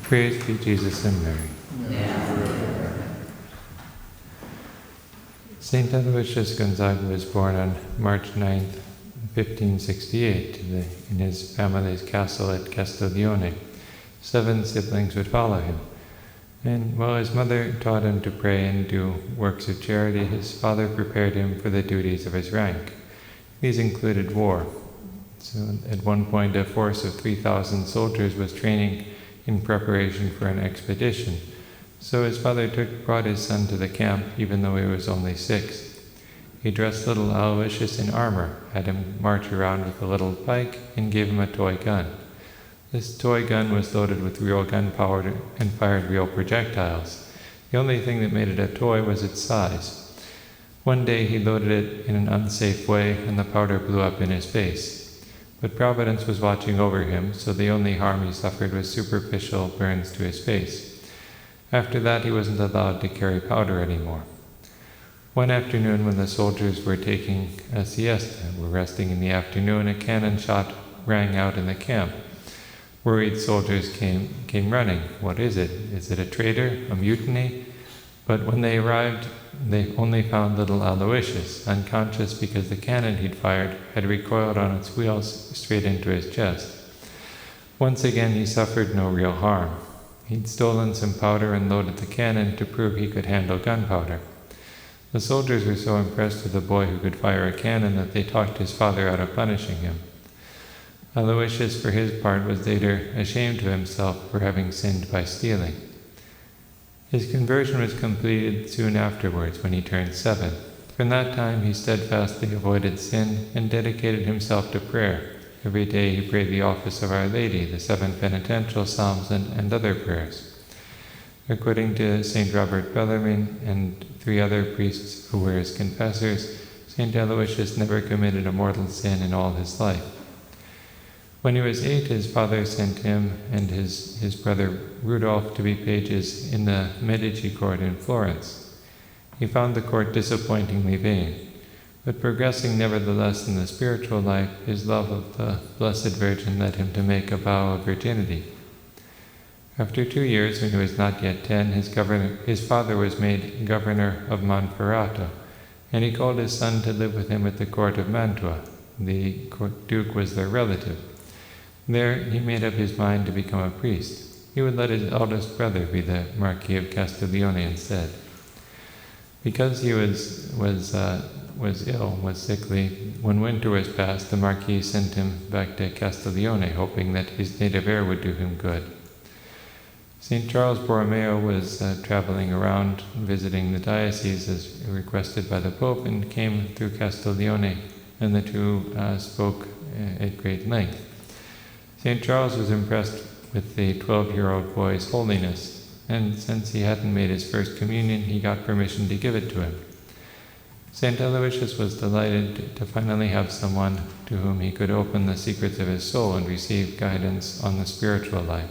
Praise be Jesus and Mary. Saint Aloysius Gonzaga was born on March 9th, 1568, in his family's castle at Castiglione. 7 siblings would follow him. And while his mother taught him to pray and do works of charity, his father prepared him for the duties of his rank. These included war. So at one point, a force of 3,000 soldiers was training in preparation for an expedition. So his father brought his son to the camp, even though he was only 6. He dressed little Aloysius in armor, had him march around with a little pike, and gave him a toy gun. This toy gun was loaded with real gunpowder and fired real projectiles. The only thing that made it a toy was its size. One day he loaded it in an unsafe way, and the powder blew up in his face. But Providence was watching over him, so the only harm he suffered was superficial burns to his face. After that, he wasn't allowed to carry powder anymore. One afternoon, when the soldiers were taking a siesta, were resting in the afternoon, a cannon shot rang out in the camp. Worried soldiers came running. What is it? Is it a traitor? A mutiny? But when they arrived, they only found little Aloysius, unconscious because the cannon he'd fired had recoiled on its wheels straight into his chest. Once again, he suffered no real harm. He'd stolen some powder and loaded the cannon to prove he could handle gunpowder. The soldiers were so impressed with a boy who could fire a cannon that they talked his father out of punishing him. Aloysius, for his part, was later ashamed of himself for having sinned by stealing. His conversion was completed soon afterwards, when he turned 7. From that time he steadfastly avoided sin and dedicated himself to prayer. Every day he prayed the office of Our Lady, the 7 penitential psalms, and other prayers. According to St. Robert Bellarmine and 3 other priests who were his confessors, St. Aloysius never committed a mortal sin in all his life. When he was 8, his father sent him and his brother Rudolph to be pages in the Medici court in Florence. He found the court disappointingly vain, but progressing nevertheless in the spiritual life, his love of the Blessed Virgin led him to make a vow of virginity. After 2 years, when he was not yet 10, his father was made governor of Monferrato, and he called his son to live with him at the court of Mantua. The duke was their relative. There he made up his mind to become a priest. He would let his eldest brother be the Marquis of Castiglione instead. Because he was sickly, when winter was past, the Marquis sent him back to Castiglione, hoping that his native air would do him good. St. Charles Borromeo was traveling around, visiting the diocese as requested by the Pope, and came through Castiglione, and the two spoke at great length. St. Charles was impressed with the 12-year-old boy's holiness, and since he hadn't made his first communion, he got permission to give it to him. St. Aloysius was delighted to finally have someone to whom he could open the secrets of his soul and receive guidance on the spiritual life.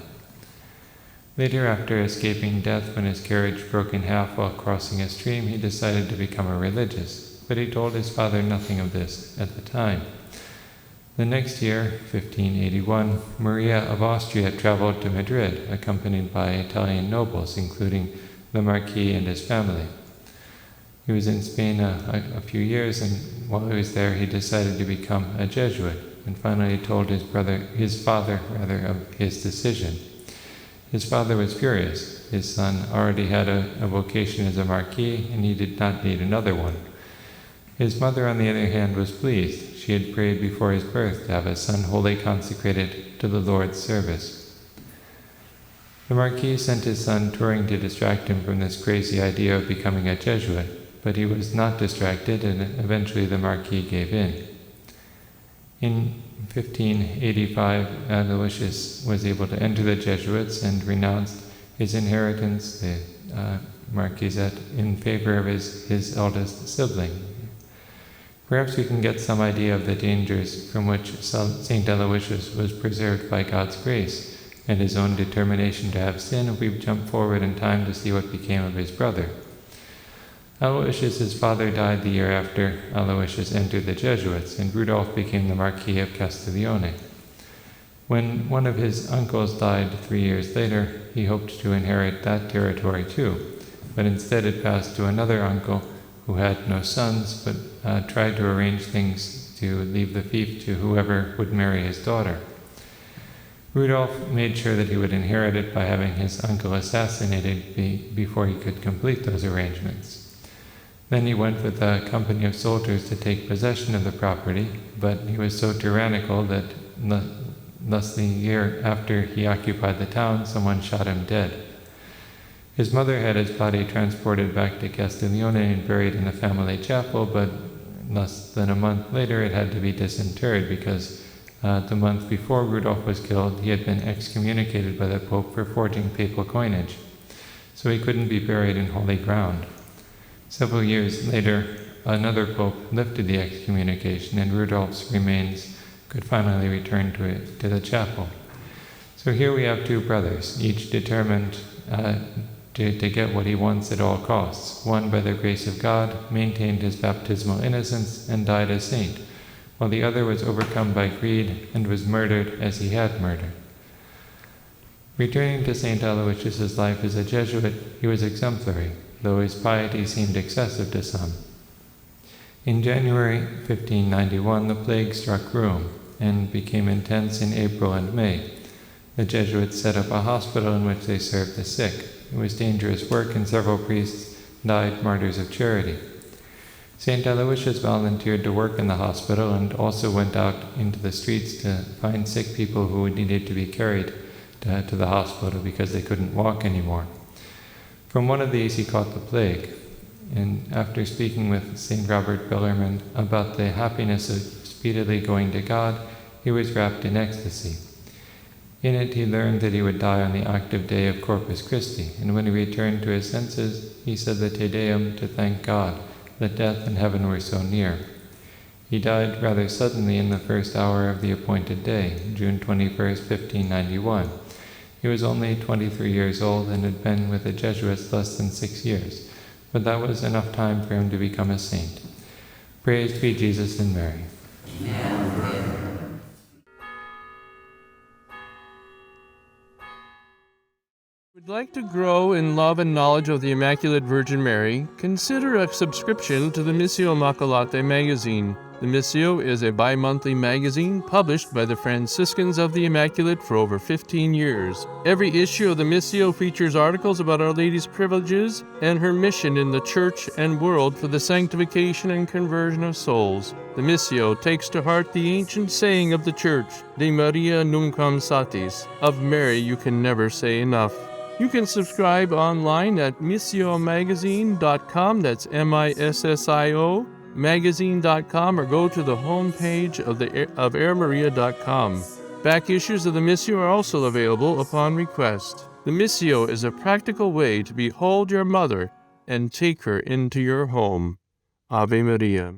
Later, after escaping death when his carriage broke in half while crossing a stream, he decided to become a religious, but he told his father nothing of this at the time. The next year, 1581, Maria of Austria traveled to Madrid, accompanied by Italian nobles, including the Marquis and his family. He was in Spain a few years, and while he was there, he decided to become a Jesuit, and finally told his father of his decision. His father was furious. His son already had a vocation as a Marquis, and he did not need another one. His mother, on the other hand, was pleased. She had prayed before his birth to have a son wholly consecrated to the Lord's service. The Marquis sent his son touring to distract him from this crazy idea of becoming a Jesuit, but he was not distracted, and eventually the Marquis gave in. In 1585, Aloysius was able to enter the Jesuits and renounced his inheritance, the marquisate, in favor of his eldest sibling. Perhaps we can get some idea of the dangers from which St. Aloysius was preserved by God's grace and his own determination to have sin if we jump forward in time to see what became of his brother. Aloysius' father died the year after Aloysius entered the Jesuits, and Rudolph became the Marquis of Castiglione. When one of his uncles died 3 years later, he hoped to inherit that territory too, but instead it passed to another uncle who had no sons, but tried to arrange things to leave the fief to whoever would marry his daughter. Rudolf made sure that he would inherit it by having his uncle assassinated before he could complete those arrangements. Then he went with a company of soldiers to take possession of the property, but he was so tyrannical that thus the year after he occupied the town, someone shot him dead. His mother had his body transported back to Castiglione and buried in the family chapel, but less than a month later it had to be disinterred because the month before Rudolf was killed, he had been excommunicated by the Pope for forging papal coinage, so he couldn't be buried in holy ground. Several years later, another pope lifted the excommunication, and Rudolf's remains could finally return to the chapel. So here we have two brothers, each determined to get what he wants at all costs. One, by the grace of God, maintained his baptismal innocence and died a saint, while the other was overcome by greed and was murdered as he had murdered. Returning to St. Aloysius' life as a Jesuit, he was exemplary, though his piety seemed excessive to some. In January 1591, the plague struck Rome and became intense in April and May. The Jesuits set up a hospital in which they served the sick. It was dangerous work, and several priests died martyrs of charity. St. Aloysius volunteered to work in the hospital and also went out into the streets to find sick people who needed to be carried to the hospital because they couldn't walk anymore. From one of these he caught the plague, and after speaking with St. Robert Bellarmine about the happiness of speedily going to God, he was wrapped in ecstasy. In it he learned that he would die on the octave day of Corpus Christi, and when he returned to his senses, he said the Te Deum to thank God that death and heaven were so near. He died rather suddenly in the first hour of the appointed day, June 21st, 1591. He was only 23 years old and had been with the Jesuits less than 6 years, but that was enough time for him to become a saint. Praised be Jesus and Mary. Would like to grow in love and knowledge of the Immaculate Virgin Mary, consider a subscription to the Missio Immacolate magazine. The Missio is a bi-monthly magazine published by the Franciscans of the Immaculate for over 15 years. Every issue of the Missio features articles about Our Lady's privileges and her mission in the Church and world for the sanctification and conversion of souls. The Missio takes to heart the ancient saying of the Church, De Maria Nunquam Satis, of Mary you can never say enough. You can subscribe online at missiomagazine.com, that's MISSIO, magazine.com, or go to the homepage of airmaria.com. Back issues of the Missio are also available upon request. The Missio is a practical way to behold your mother and take her into your home. Ave Maria.